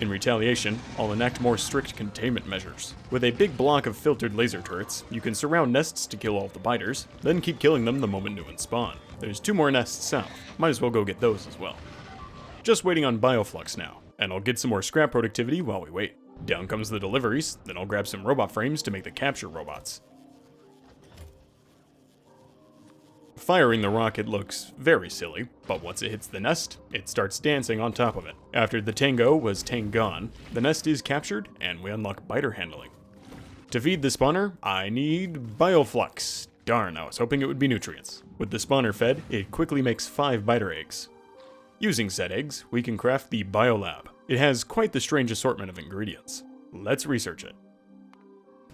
S3: In retaliation, I'll enact more strict containment measures. With a big block of filtered laser turrets, you can surround nests to kill all of the biters, then keep killing them the moment new ones spawn. There's 2 more nests south, might as well go get those as well. Just waiting on bioflux now, and I'll get some more scrap productivity while we wait. Down comes the deliveries, then I'll grab some robot frames to make the capture robots. Firing the rocket looks very silly, but once it hits the nest, it starts dancing on top of it. After the tango was tangon, the nest is captured, and we unlock biter handling. To feed the spawner, I need bioflux. Darn, I was hoping it would be nutrients. With the spawner fed, it quickly makes 5 biter eggs. Using said eggs, we can craft the biolab. It has quite the strange assortment of ingredients. Let's research it.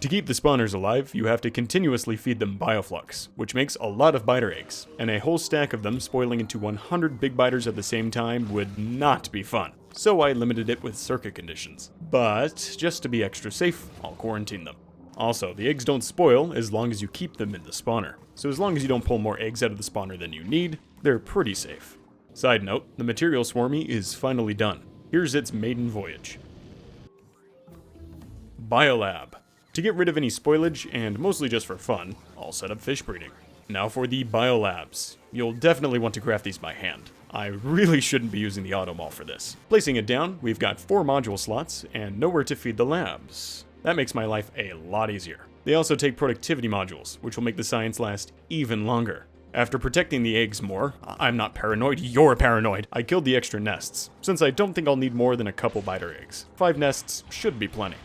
S3: To keep the spawners alive, you have to continuously feed them bioflux, which makes a lot of biter eggs, and a whole stack of them spoiling into 100 big biters at the same time would not be fun. So I limited it with circuit conditions. But just to be extra safe, I'll quarantine them. Also, the eggs don't spoil as long as you keep them in the spawner. So as long as you don't pull more eggs out of the spawner than you need, they're pretty safe. Side note, the material swarmy is finally done. Here's its maiden voyage. Biolab. To get rid of any spoilage, and mostly just for fun, I'll set up fish breeding. Now for the biolabs. You'll definitely want to craft these by hand. I really shouldn't be using the automall for this. Placing it down, we've got 4 module slots, and nowhere to feed the labs. That makes my life a lot easier. They also take productivity modules, which will make the science last even longer. After protecting the eggs more, I'm not paranoid, you're paranoid, I killed the extra nests, since I don't think I'll need more than a couple biter eggs. 5 nests should be plenty.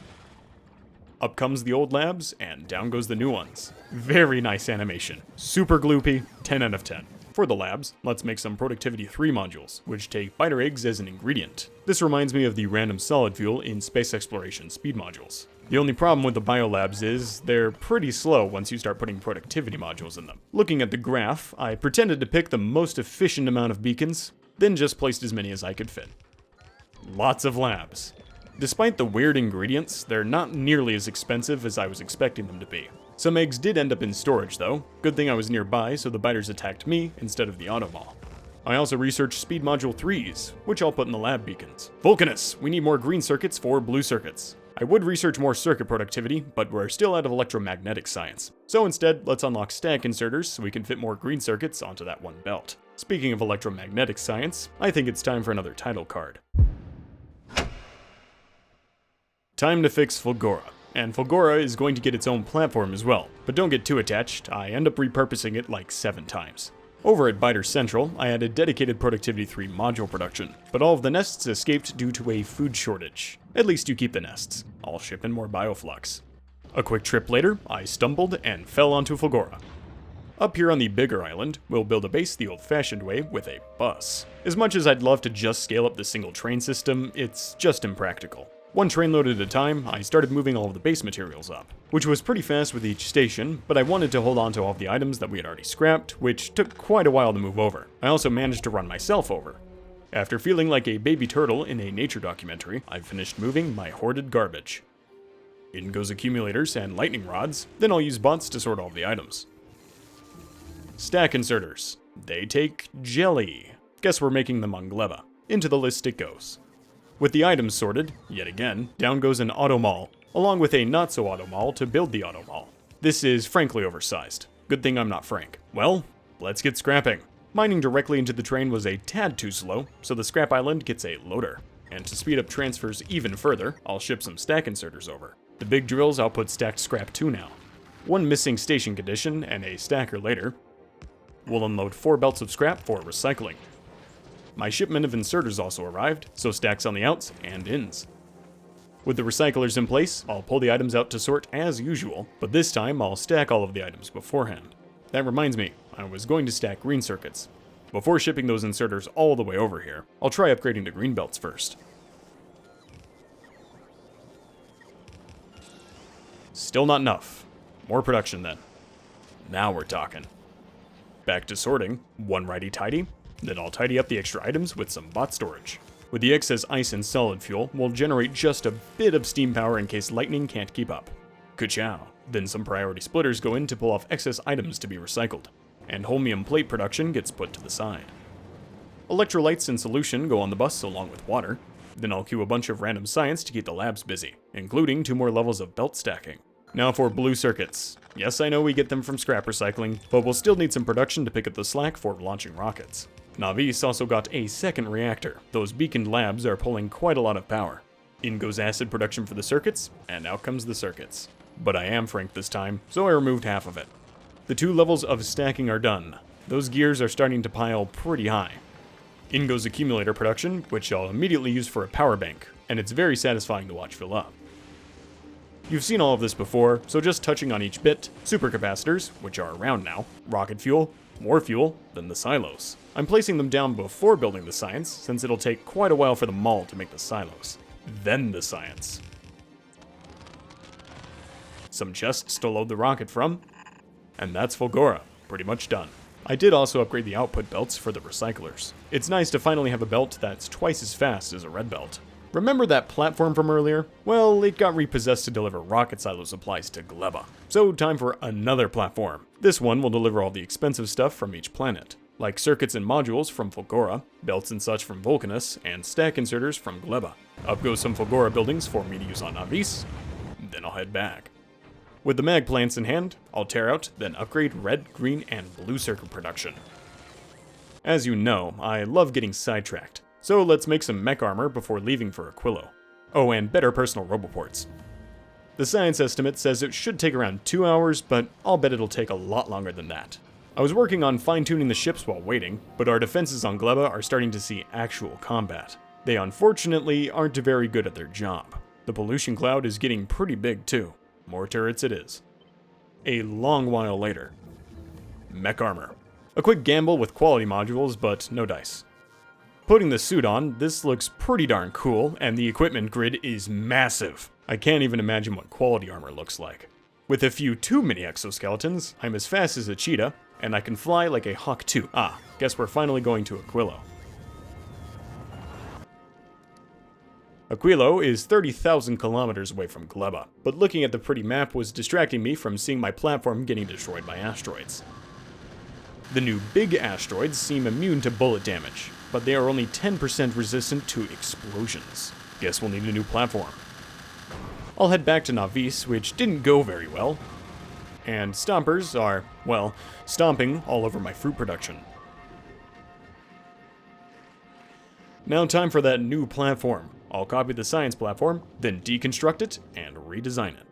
S3: Up comes the old labs, and down goes the new ones. Very nice animation. Super gloopy, 10 out of 10. For the labs, let's make some Productivity 3 modules, which take biter eggs as an ingredient. This reminds me of the random solid fuel in space exploration speed modules. The only problem with the biolabs is they're pretty slow once you start putting productivity modules in them. Looking at the graph, I pretended to pick the most efficient amount of beacons, then just placed as many as I could fit. Lots of labs. Despite the weird ingredients, they're not nearly as expensive as I was expecting them to be. Some eggs did end up in storage though. Good thing I was nearby, so the biters attacked me instead of the automall. I also researched speed module 3s, which I'll put in the lab beacons. Vulcanus, we need more green circuits for blue circuits. I would research more circuit productivity, but we're still out of electromagnetic science. So instead, let's unlock stack inserters so we can fit more green circuits onto that one belt. Speaking of electromagnetic science, I think it's time for another title card. Time to fix Fulgora. And Fulgora is going to get its own platform as well, but don't get too attached, I end up repurposing it like 7 times. Over at Biter Central, I had a dedicated Productivity 3 module production, but all of the nests escaped due to a food shortage. At least you keep the nests. I'll ship in more bioflux. A quick trip later, I stumbled and fell onto Fulgora. Up here on the bigger island, we'll build a base the old-fashioned way with a bus. As much as I'd love to just scale up the single train system, it's just impractical. One train load at a time, I started moving all of the base materials up, which was pretty fast with each station, but I wanted to hold on to all of the items that we had already scrapped, which took quite a while to move over. I also managed to run myself over. After feeling like a baby turtle in a nature documentary, I finished moving my hoarded garbage. In goes accumulators and lightning rods, then I'll use bots to sort all of the items. Stack inserters. They take jelly. Guess we're making them on Gleba. Into the list it goes. With the items sorted, yet again, down goes an automall, along with a not-so-automall to build the automall. This is frankly oversized. Good thing I'm not Frank. Well, let's get scrapping. Mining directly into the train was a tad too slow, so the scrap island gets a loader. And to speed up transfers even further, I'll ship some stack inserters over. The big drills I'll put stacked scrap to now. One missing station condition and a stacker later. We'll unload 4 belts of scrap for recycling. My shipment of inserters also arrived, so stacks on the outs and ins. With the recyclers in place, I'll pull the items out to sort as usual, but this time I'll stack all of the items beforehand. That reminds me, I was going to stack green circuits. Before shipping those inserters all the way over here, I'll try upgrading to green belts first. Still not enough. More production then. Now we're talking. Back to sorting, one righty-tighty. Then I'll tidy up the extra items with some bot storage. With the excess ice and solid fuel, we'll generate just a bit of steam power in case lightning can't keep up. Ka-chow. Then some priority splitters go in to pull off excess items to be recycled. And holmium plate production gets put to the side. Electrolytes in solution go on the bus along with water. Then I'll queue a bunch of random science to keep the labs busy, including 2 more levels of belt stacking. Now for blue circuits. Yes, I know we get them from scrap recycling, but we'll still need some production to pick up the slack for launching rockets. Navis also got a second reactor. Those beaconed labs are pulling quite a lot of power. In goes acid production for the circuits, and out comes the circuits. But I am Frank this time, so I removed half of it. The 2 levels of stacking are done. Those gears are starting to pile pretty high. In goes accumulator production, which I'll immediately use for a power bank, and it's very satisfying to watch fill up. You've seen all of this before, so just touching on each bit, supercapacitors, which are around now, rocket fuel, more fuel, then the silos. I'm placing them down before building the science, since it'll take quite a while for the mall to make the silos. Then the science. Some chests to load the rocket from, and that's Fulgora, pretty much done. I did also upgrade the output belts for the recyclers. It's nice to finally have a belt that's twice as fast as a red belt. Remember that platform from earlier? Well, it got repossessed to deliver rocket silo supplies to Gleba. So time for another platform. This one will deliver all the expensive stuff from each planet, like circuits and modules from Fulgora, belts and such from Vulcanus, and stack inserters from Gleba. Up goes some Fulgora buildings for me to use on Navis, then I'll head back. With the mag plants in hand, I'll tear out, then upgrade red, green, and blue circuit production. As you know, I love getting sidetracked. So let's make some mech armor before leaving for Aquilo. Oh, and better personal roboports. The science estimate says it should take around 2 hours, but I'll bet it'll take a lot longer than that. I was working on fine-tuning the ships while waiting, but our defenses on Gleba are starting to see actual combat. They unfortunately aren't very good at their job. The pollution cloud is getting pretty big too. More turrets it is. A long while later. Mech armor. A quick gamble with quality modules, but no dice. Putting the suit on, this looks pretty darn cool, and the equipment grid is massive. I can't even imagine what quality armor looks like. With a few too many exoskeletons, I'm as fast as a cheetah, and I can fly like a hawk too. Ah, guess we're finally going to Aquilo. Aquilo is 30,000 kilometers away from Gleba, but looking at the pretty map was distracting me from seeing my platform getting destroyed by asteroids. The new big asteroids seem immune to bullet damage, but they are only 10% resistant to explosions. Guess we'll need a new platform. I'll head back to Navis, which didn't go very well, and stompers are, well, stomping all over my fruit production. Now time for that new platform. I'll copy the science platform, then deconstruct it and redesign it.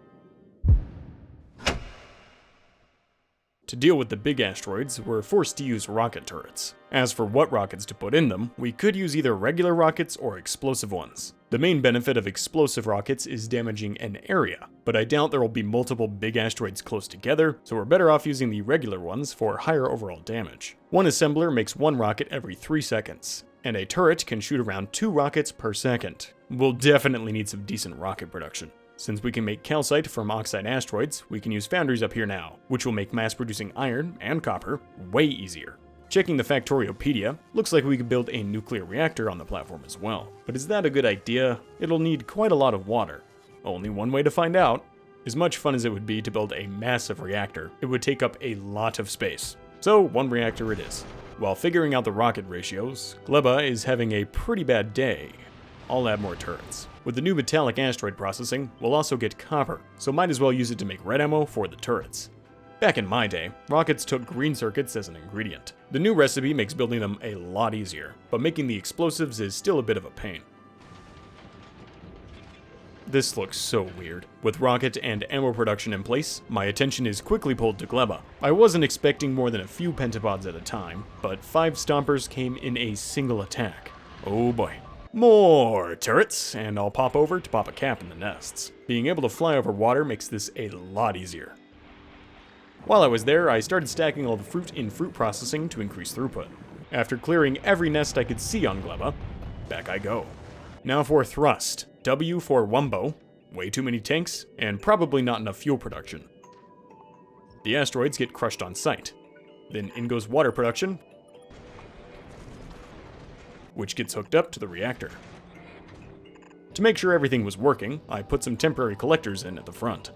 S3: To deal with the big asteroids, we're forced to use rocket turrets. As for what rockets to put in them, we could use either regular rockets or explosive ones. The main benefit of explosive rockets is damaging an area, but I doubt there will be multiple big asteroids close together, so we're better off using the regular ones for higher overall damage. One assembler makes one rocket every 3 seconds, and a turret can shoot around 2 rockets per second. We'll definitely need some decent rocket production. Since we can make calcite from oxide asteroids, we can use foundries up here now, which will make mass-producing iron and copper way easier. Checking the Factoriopedia, looks like we could build a nuclear reactor on the platform as well. But is that a good idea? It'll need quite a lot of water. Only one way to find out. As much fun as it would be to build a massive reactor, it would take up a lot of space. So, one reactor it is. While figuring out the rocket ratios, Gleba is having a pretty bad day. I'll add more turrets. With the new metallic asteroid processing, we'll also get copper, so might as well use it to make red ammo for the turrets. Back in my day, rockets took green circuits as an ingredient. The new recipe makes building them a lot easier, but making the explosives is still a bit of a pain. This looks so weird. With rocket and ammo production in place, my attention is quickly pulled to Gleba. I wasn't expecting more than a few pentapods at a time, but 5 stompers came in a single attack. Oh boy. More turrets, and I'll pop over to pop a cap in the nests. Being able to fly over water makes this a lot easier. While I was there, I started stacking all the fruit in fruit processing to increase throughput. After clearing every nest I could see on Gleba, back I go. Now for thrust. W for Wumbo, way too many tanks, and probably not enough fuel production. The asteroids get crushed on sight. Then in goes water production, which gets hooked up to the reactor. To make sure everything was working, I put some temporary collectors in at the front.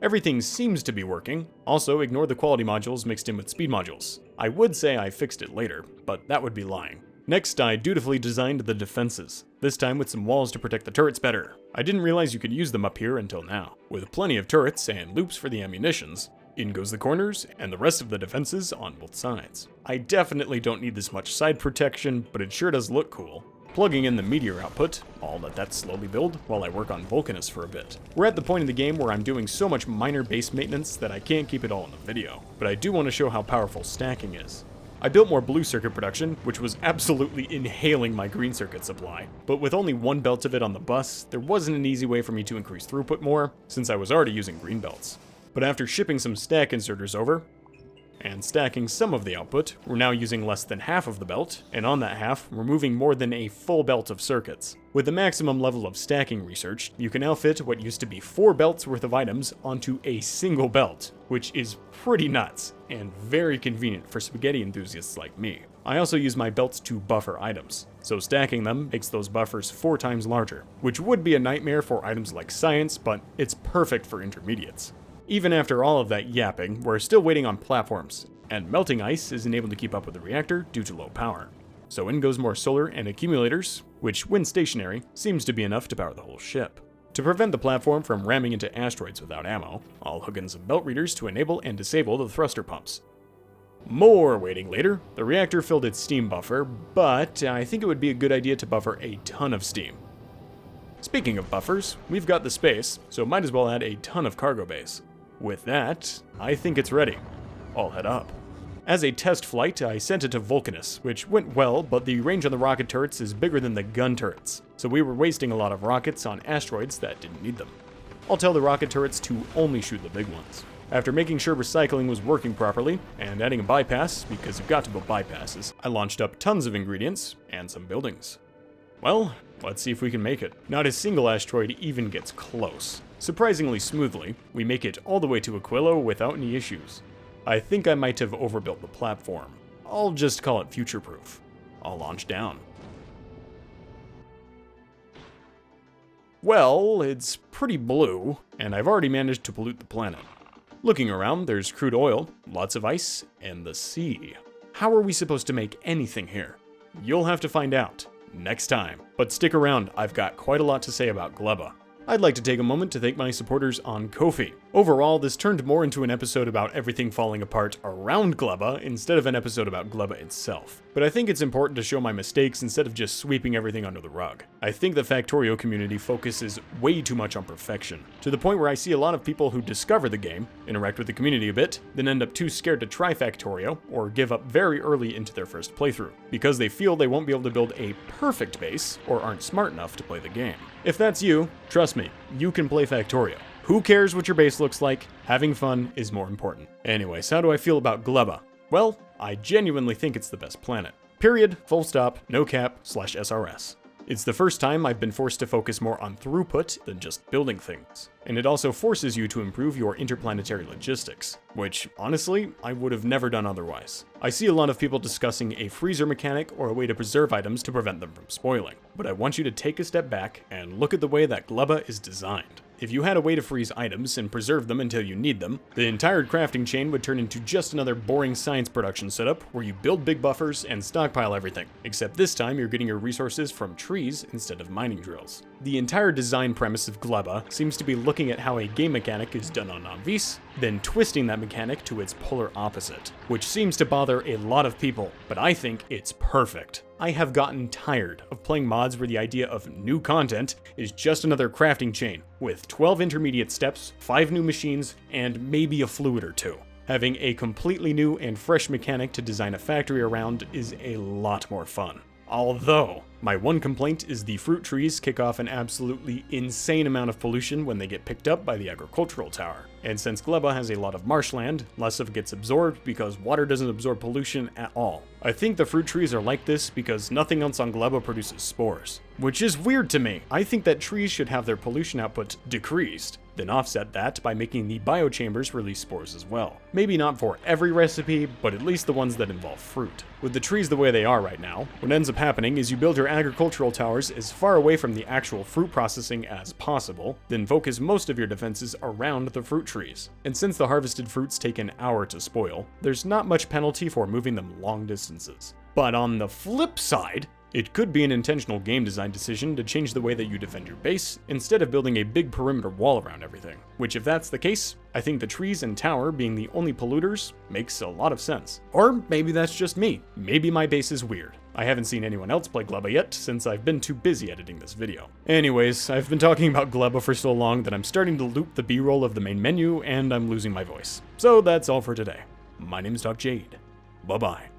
S3: Everything seems to be working. Also, ignore the quality modules mixed in with speed modules. I would say I fixed it later, but that would be lying. Next, I dutifully designed the defenses, this time with some walls to protect the turrets better. I didn't realize you could use them up here until now. With plenty of turrets and loops for the ammunitions, in goes the corners and the rest of the defenses on both sides. I definitely don't need this much side protection, but it sure does look cool. Plugging in the meteor output, I'll let that slowly build while I work on Vulcanus for a bit. We're at the point in the game where I'm doing so much minor base maintenance that I can't keep it all in the video, but I do want to show how powerful stacking is. I built more blue circuit production, which was absolutely inhaling my green circuit supply, but with only one belt of it on the bus, there wasn't an easy way for me to increase throughput more, since I was already using green belts. But after shipping some stack inserters over, and stacking some of the output, we're now using less than half of the belt, and on that half, we're moving more than a full belt of circuits. With the maximum level of stacking research, you can now fit what used to be 4 belts worth of items onto a single belt, which is pretty nuts, and very convenient for spaghetti enthusiasts like me. I also use my belts to buffer items, so stacking them makes those buffers 4 times larger, which would be a nightmare for items like science, but it's perfect for intermediates. Even after all of that yapping, we're still waiting on platforms, and melting ice isn't able to keep up with the reactor due to low power. So in goes more solar and accumulators, which when stationary, seems to be enough to power the whole ship. To prevent the platform from ramming into asteroids without ammo, I'll hook in some belt readers to enable and disable the thruster pumps. More waiting later, the reactor filled its steam buffer, but I think it would be a good idea to buffer a ton of steam. Speaking of buffers, we've got the space, so might as well add a ton of cargo bays. With that, I think it's ready. I'll head up. As a test flight, I sent it to Vulcanus, which went well, but the range on the rocket turrets is bigger than the gun turrets, so we were wasting a lot of rockets on asteroids that didn't need them. I'll tell the rocket turrets to only shoot the big ones. After making sure recycling was working properly, and adding a bypass, because you've got to build bypasses, I launched up tons of ingredients and some buildings. Well, let's see if we can make it. Not a single asteroid even gets close. Surprisingly smoothly, we make it all the way to Aquilo without any issues. I think I might have overbuilt the platform. I'll just call it future-proof. I'll launch down. Well, it's pretty blue, and I've already managed to pollute the planet. Looking around, there's crude oil, lots of ice, and the sea. How are we supposed to make anything here? You'll have to find out next time. But stick around, I've got quite a lot to say about Gleba. I'd like to take a moment to thank my supporters on Ko-fi. Overall, this turned more into an episode about everything falling apart around Gleba instead of an episode about Gleba itself. But I think it's important to show my mistakes instead of just sweeping everything under the rug. I think the Factorio community focuses way too much on perfection, to the point where I see a lot of people who discover the game, interact with the community a bit, then end up too scared to try Factorio, or give up very early into their first playthrough, because they feel they won't be able to build a perfect base, or aren't smart enough to play the game. If that's you, trust me, you can play Factorio. Who cares what your base looks like? Having fun is more important. Anyways, how do I feel about Gleba? Well, I genuinely think it's the best planet. Period, full stop, no cap, /SRS. It's the first time I've been forced to focus more on throughput than just building things. And it also forces you to improve your interplanetary logistics, which, honestly, I would have never done otherwise. I see a lot of people discussing a freezer mechanic or a way to preserve items to prevent them from spoiling, but I want you to take a step back and look at the way that Gleba is designed. If you had a way to freeze items and preserve them until you need them, the entire crafting chain would turn into just another boring science production setup where you build big buffers and stockpile everything, except this time you're getting your resources from trees instead of mining drills. The entire design premise of Gleba seems to be looking at how a game mechanic is done on Anvis, then twisting that mechanic to its polar opposite, which seems to bother a lot of people, but I think it's perfect. I have gotten tired of playing mods where the idea of new content is just another crafting chain, with 12 intermediate steps, 5 new machines, and maybe a fluid or two. Having a completely new and fresh mechanic to design a factory around is a lot more fun. Although, my one complaint is the fruit trees kick off an absolutely insane amount of pollution when they get picked up by the agricultural tower. And since Gleba has a lot of marshland, less of it gets absorbed because water doesn't absorb pollution at all. I think the fruit trees are like this because nothing else on Gleba produces spores, which is weird to me. I think that trees should have their pollution output decreased, then offset that by making the biochambers release spores as well. Maybe not for every recipe, but at least the ones that involve fruit. With the trees the way they are right now, what ends up happening is you build your agricultural towers as far away from the actual fruit processing as possible, then focus most of your defenses around the fruit trees. And since the harvested fruits take an hour to spoil, there's not much penalty for moving them long distances. But on the flip side, it could be an intentional game design decision to change the way that you defend your base, instead of building a big perimeter wall around everything. Which, if that's the case, I think the trees and tower being the only polluters makes a lot of sense. Or maybe that's just me. Maybe my base is weird. I haven't seen anyone else play Gleba yet, since I've been too busy editing this video. Anyways, I've been talking about Gleba for so long that I'm starting to loop the B-roll of the main menu, and I'm losing my voice. So that's all for today. My name's DocJade. Bye-bye.